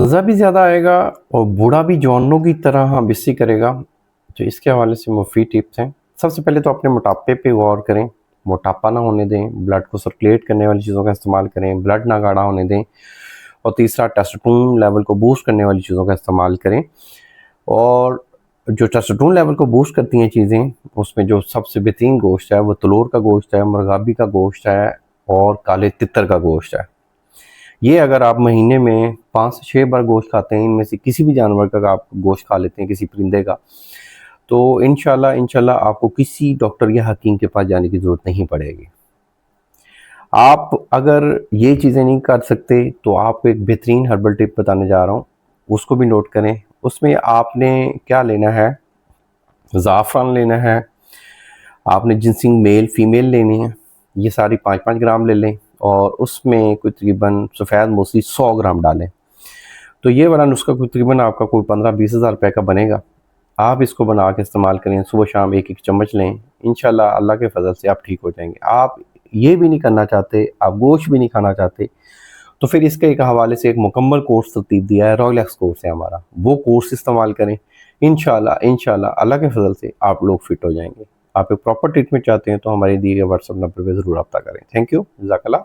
मज़ा भी ज़्यादा आएगा और बूढ़ा भी जवानों की तरह बेसी करेगा। तो इसके हवाले से मुफीद टिप्स हैं। सबसे पहले तो अपने मोटापे पे गौर करें, मोटापा ना होने दें, ब्लड को सर्कुलेट करने वाली चीज़ों का इस्तेमाल करें, ब्लड ना गाढ़ा होने दें। और तीसरा, टेस्टोस्टेरोन लेवल को बूस्ट करने वाली चीज़ों का इस्तेमाल करें। और जो टेस्टोस्टेरोन लेवल को बूस्ट करती हैं चीज़ें, उसमें जो सबसे बेहतरीन गोश्त है वो तलोर का गोश्त है, मुर्गाबी का गोश्त है और काले तितर का गोश्त है। ये अगर आप महीने में 5 से 6 बार गोश्त खाते हैं, इनमें से किसी भी जानवर का आप गोश्त खा लेते हैं, किसी परिंदे का, तो इंशाल्लाह आपको किसी डॉक्टर या हकीम के पास जाने की ज़रूरत नहीं पड़ेगी। आप अगर ये चीज़ें नहीं कर सकते तो आपको एक बेहतरीन हर्बल टिप बताने जा रहा हूँ, उसको भी नोट करें। उसमें आपने क्या लेना है, ज़ाफ़रान लेना है, आपने जिनसिंग मेल फीमेल लेनी है, ये सारी 5-5 ग्राम ले लें और उसमें कोई तकरीबन सफ़ेद मूसली 100 ग्राम डालें। तो ये वाला नुस्खा कोई तकरीबन आपका कोई 15-20 हज़ार रुपये का बनेगा। आप इसको बना के इस्तेमाल करें, सुबह शाम 1-1 चम्मच लें, इंशाल्लाह अल्लाह के फ़ज़ल से आप ठीक हो जाएँगे। आप ये भी नहीं करना चाहते, आप गोश्त भी नहीं खाना चाहते, तो फिर इसके एक हवाले से एक मुकम्मल कोर्स तरतीब दिया है, रॉयल एक्स कोर्स है हमारा, वो कोर्स इस्तेमाल करें। इंशाल्लाह अल्लाह के फ़ज़ल से आप लोग फिट हो जाएँगे। आप एक प्रॉपर ट्रीटमेंट चाहते हैं तो हमारे दिए गए व्हाट्सएप नंबर पे ज़रूर रब्ता करें। थैंक यू, जज़ाकल्लाह।